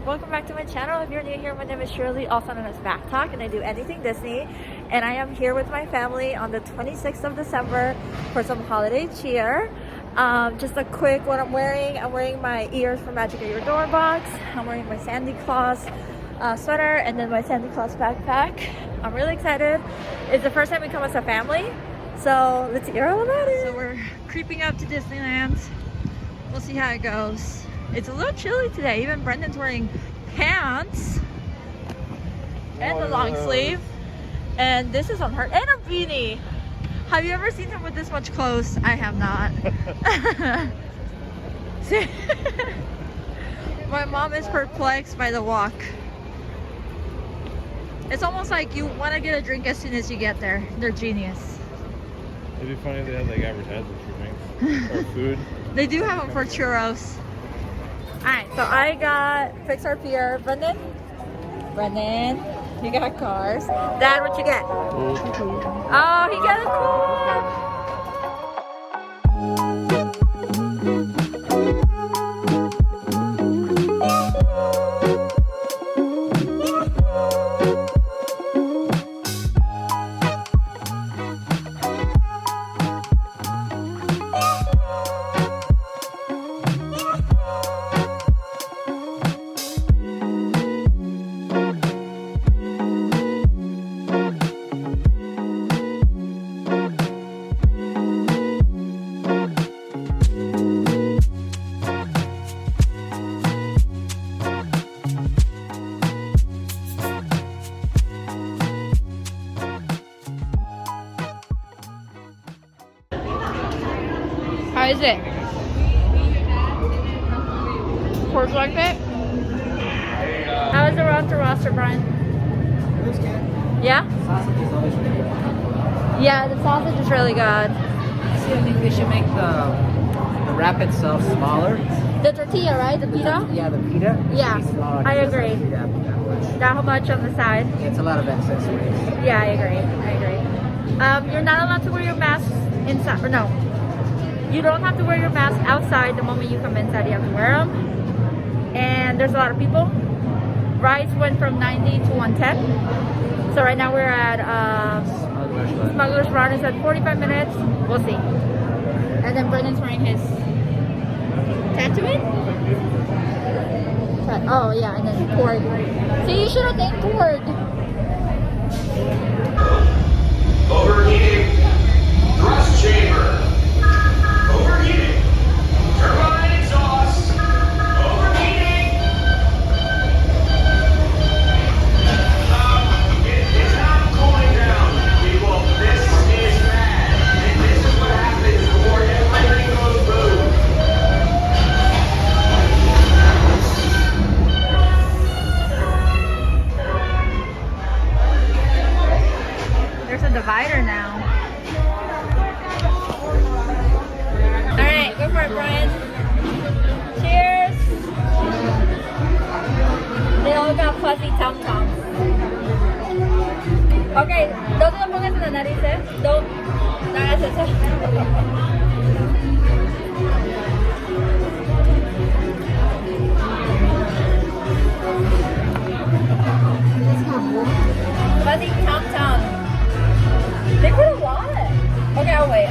Welcome back to my channel. If you're new here, my name is Shirley, also known as Backttalk, and I do anything Disney. And I am here with my family on the 26th of December for some holiday cheer. Just a quick what I'm wearing. I'm wearing my ears from Magic at Your Door box. I'm wearing my Santa Claus sweater and then my Santa Claus backpack. I'm really excited. It's the first time we come as a family, so let's hear all about it. So we're creeping up to Disneyland. We'll see how it goes. It's a little chilly today. Even Brendan's wearing pants and the long sleeve. And this is on her, and a beanie. Have you ever seen him with this much clothes? I have not. My mom is perplexed by the walk. It's almost like you want to get a drink as soon as you get there. They're genius. It'd be funny if they had like advertisements for drinks or food. They do have them for churros. Alright, so I got Pixar Pier. Brendan, you got cars. Dad, what you get? Oh, he got a cool. How is it? Pork like it? How is the roster, Brian? It was good. Yeah? Sausage is always really good. Yeah, the sausage is really good. See, I think they should make the wrap itself smaller. The tortilla, right? The pita? Yeah, the pita. Yeah, Should be smaller. I It doesn't agree. need that much. Not how much on the side? It's a lot of excess waste. Yeah, I agree. You're not allowed to wear your mask inside, or no. You don't have to wear your mask outside. The moment you come inside, you have to wear them. And there's a lot of people. Rides went from 90 to 110. So right now we're at Smuggler's Run is at 45 minutes. We'll see. And then Brendan's wearing his Tatooine. Oh yeah, and then Cord. See, you should have named Cord. Overheating thrust chamber. Overheating. Turbine exhaust. Overheating. It is not cooling down, people. This is bad. And this is what happens before everything goes boom. There's a divider now. Alright, go for it, Brian. Cheers! They all got fuzzy tum-tums. Okay, don't te lo pongas en la nariz, eh? Don't. No hagas eso. Fuzzy tum-tum. They put a lot. Okay, I'll wait.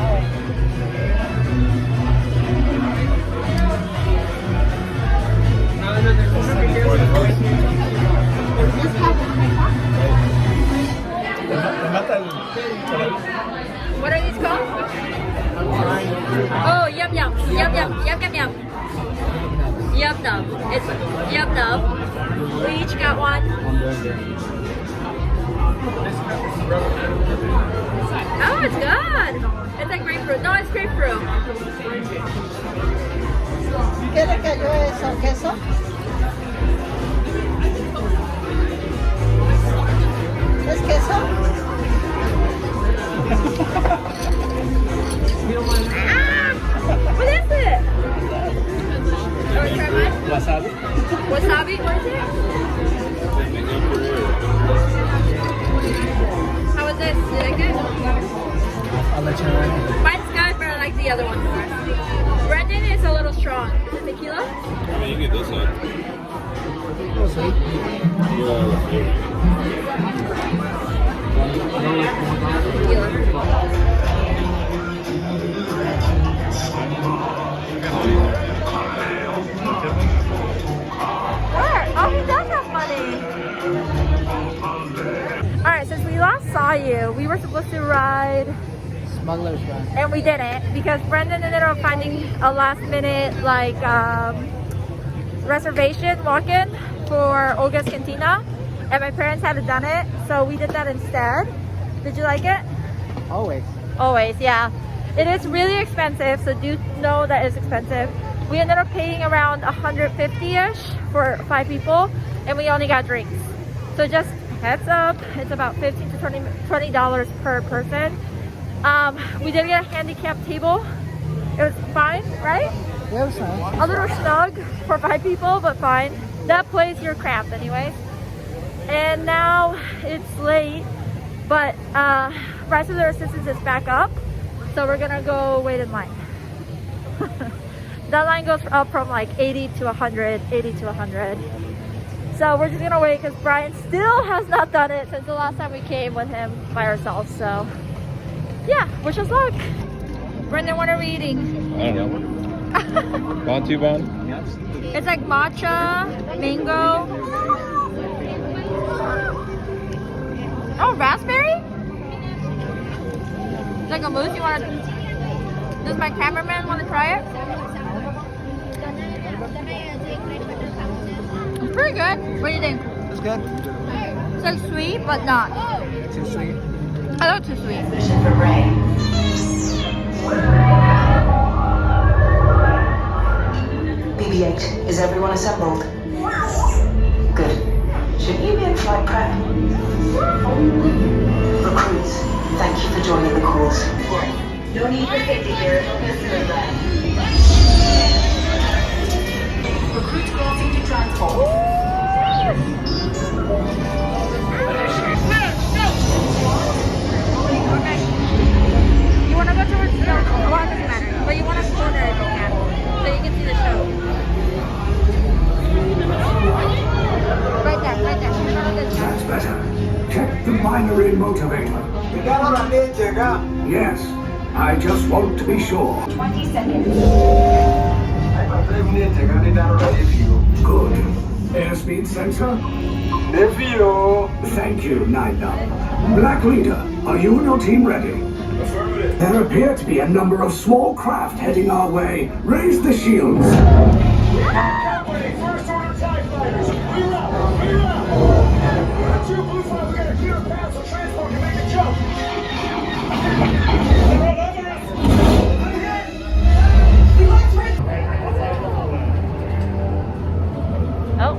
What are these called? Oh, yum yum. Yum nub. It's yum nub. We each got one. Oh, it's good. It's like grapefruit. No, it's grapefruit. ¿Qué le cayó eso? ¿Queso? ¿Es queso? What is it? Oh, try mine? Wasabi. Wasabi? What is it? How is this? Do you like it? I'll let you know. Mine's good, but I like the other one more. Brendan is a little strong. Is it tequila? I mean, you get this one. sweet? Where? Oh, he does have money. Alright, since we last saw you, we were supposed to ride Smuggler's Run. and we didn't because Brendan ended up finding a last minute like reservation walk-in for Olga's Cantina and my parents hadn't done it, so we did that instead. Did you like it? Always. Always, yeah. It is really expensive, so do know that it's expensive. We ended up paying around 150-ish for 5 people and we only got drinks. So just heads up, it's about $15 to $20 per person. We did get a handicap table. It was fine, right? Yeah, it was nice. A little snug for 5 people, but fine. That plays your craft anyways. And now it's late, but Rise of the Resistance is back up. So we're gonna go wait in line. That line goes up from like 80 to 100, 80 to 100. So we're just gonna wait because Brian still has not done it since the last time we came with him by ourselves. So yeah, wish us luck. Brendan, what are we eating? I don't know. Bantu bun? It's like matcha, mango. Oh, raspberry? It's like a mousse. You want to? Does my cameraman want to try it? It's pretty good. What do you think? It's good. It's like sweet, but not. Too sweet. I love too sweet. BB-8, is everyone assembled? Good. Should you be in flight prep? Recruits, thank you for joining the course. No need for safety here. Recruits crossing to transport. Okay. You want to go towards the well, it doesn't matter. But you want to corner if you can. So you can see the show. Right there, right there. That's better. Check the binary motivator. Yes, I just want to be sure. 20 seconds. Good. Airspeed sensor? Thank you, Nina. Black Leader, are you and your team ready? There appear to be a number of small craft heading our way. Raise the shields. First order TIE fighters. We're up. We're up. 2 blue flags. We got a clear path so transport can make a jump. Oh.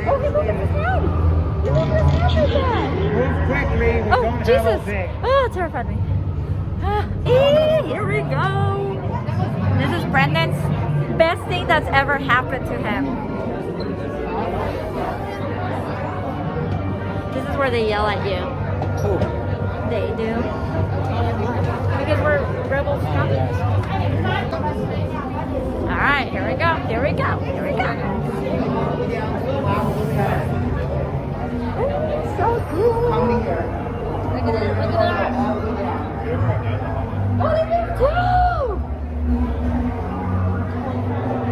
Oh, he look at his head. He look at his head like that. Move quickly. We Oh, don't Jesus. have a thing. Oh, it terrified me. Here we go. This is Brendan's best thing that's ever happened to him. This is where they yell at you. Cool. They do. Because we're rebel scouts. Alright, here we go. Here we go. Here we go. Oh, so cool. Look at this. Look at that. Oh, they move too!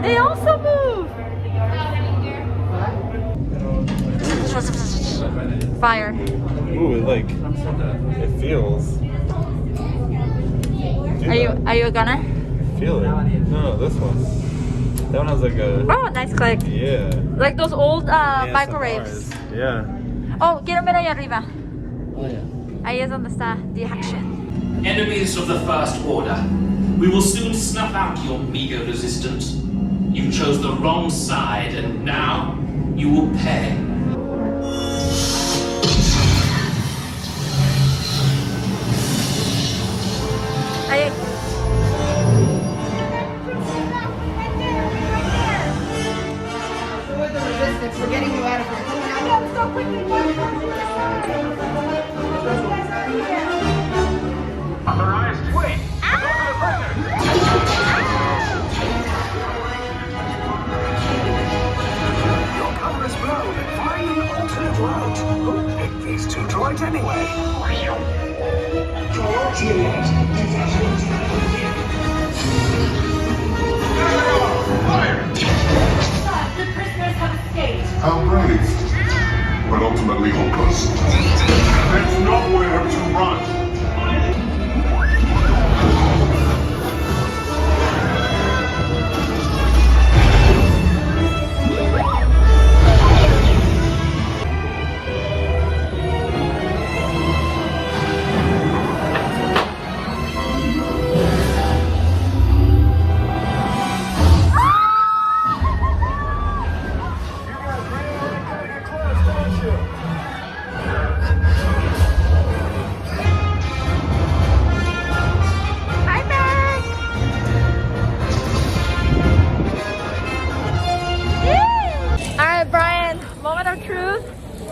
They also move! Fire. Ooh, it feels. Are you a gunner? Feel it. No, this one. That one has like a. Oh, nice click. Yeah. Like those old Yeah, microwaves. some bars. Yeah. Oh, quiero ver allá arriba. Oh, yeah. Ahí es donde está the action. Enemies of the First Order, we will soon snuff out your meager resistance. You chose the wrong side, and now you will pay. Ahí. With the resistance, we're getting you out of here. Authorized. Wait. Go for the prisoner.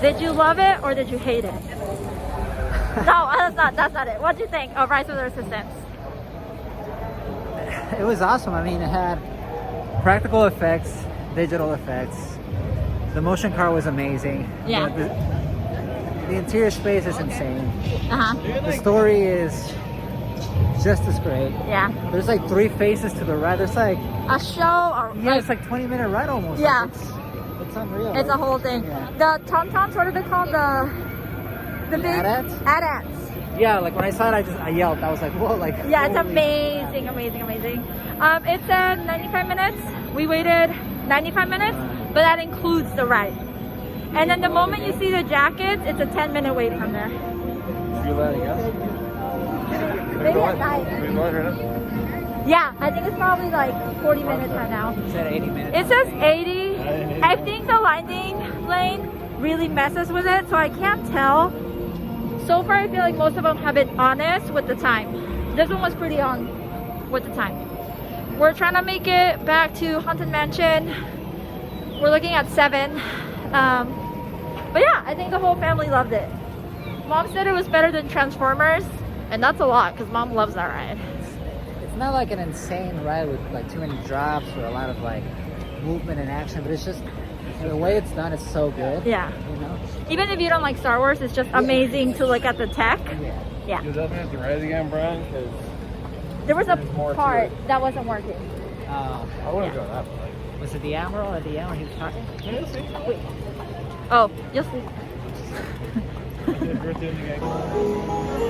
Did you love it or did you hate it? No, that's not it. What do you think of Rise of the Resistance? It was awesome. I mean, it had practical effects, digital effects. The motion car was amazing. Yeah. The interior space is insane. Uh-huh. The story is just as great. Yeah. There's like 3 phases to the ride. There's like, A show or yeah, it's like 20-minute ride almost. Yeah. Like it's unreal. it's a whole thing. Yeah. The Tauntauns, what are they called? The big AT-ATs? AT-ATs. Yeah, like when I saw it, I yelped. I was like, whoa, like. Yeah, it's holy- amazing. It said 95 minutes. We waited 95 minutes, but that includes the ride. And then the moment you see the jackets, it's a 10-minute wait from there. Should we let it go? Maybe at night. Are we going right now? Yeah, I think it's probably like 40 minutes right now. It said 80 minutes. It says 80. I think the landing lane really messes with it, so I can't tell. So far, I feel like most of them have it honest with the time. This one was pretty on with the time. We're trying to make it back to Haunted Mansion. We're looking at 7. But yeah, I think the whole family loved it. Mom said it was better than Transformers, and that's a lot because Mom loves that ride. It's not like an insane ride with like too many drops or a lot of like movement and action, but it's just the way it's done is so good. Yeah. You know? Even if you don't like Star Wars, it's just amazing to look at the tech. Yeah. Yeah. You definitely have to ride again, Brian, because There was a There's more to part it. that wasn't working. I wouldn't go that way. Was it the Admiral or the Admiral he was talking? Wait. Oh, you'll see. We're doing the game.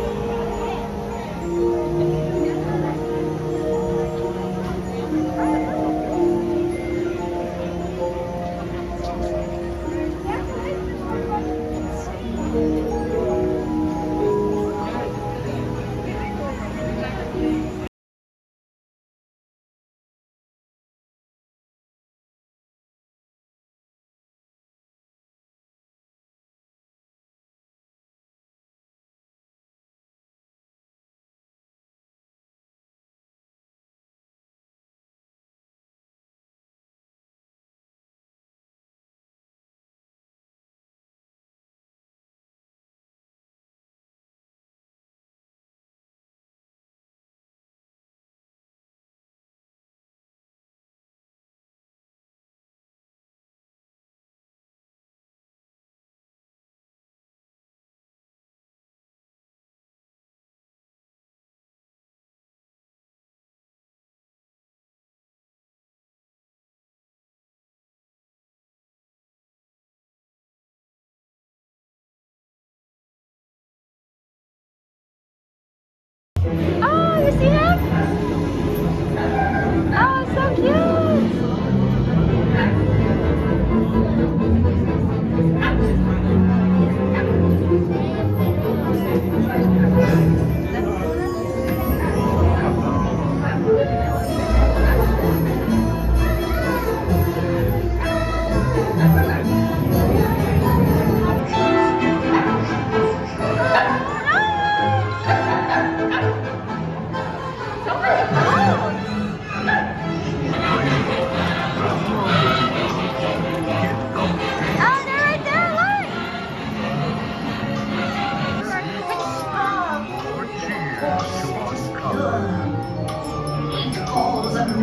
Oh, you see him? Oh, it's so cute.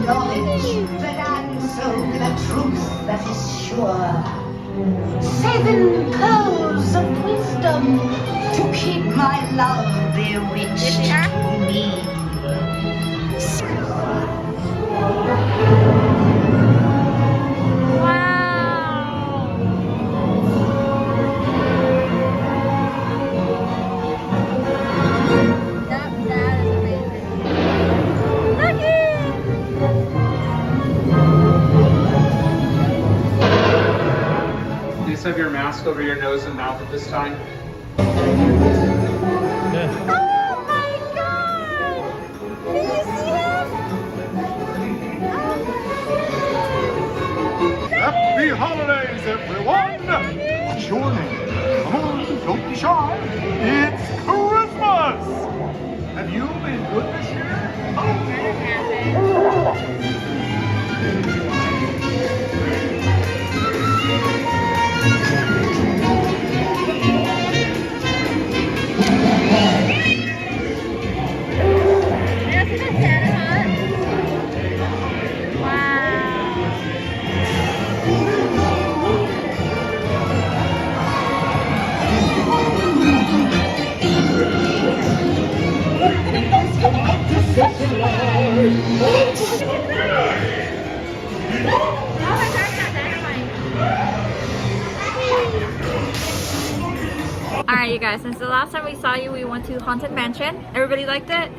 But I'm so the truth that is sure. 7 pearls of wisdom to keep my love bewitched to me. Please have your mask over your nose and mouth at this time. Oh my god! Can you see him? Happy holidays, everyone! What's your name? Come on, don't be shy. It's Christmas! Have you been good this year? Alright, you guys, since the last time we saw you, we went to Haunted Mansion. Everybody liked it?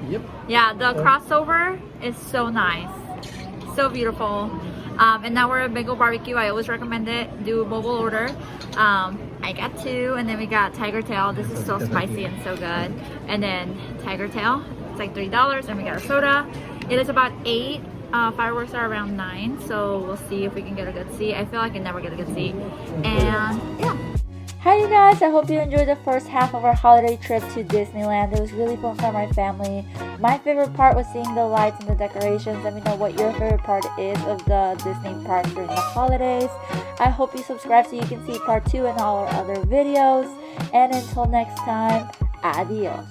Yep. Yeah, the crossover is so nice. So beautiful. And now we're at Bingo Barbecue. I always recommend it. Do a mobile order. I got 2, and then we got Tiger Tail. This is so spicy and so good. And then Tiger Tail, it's like $3, and we got a soda. It is about 8. Fireworks are around 9, so we'll see if we can get a good seat. I feel like I never get a good seat. And yeah. Hi you guys, I hope you enjoyed the first half of our holiday trip to Disneyland. It was really fun for my family. My favorite part was seeing the lights and the decorations. Let me know what your favorite part is of the Disney parks during the holidays. I hope you subscribe so you can see part 2 and all our other videos. And until next time, adios.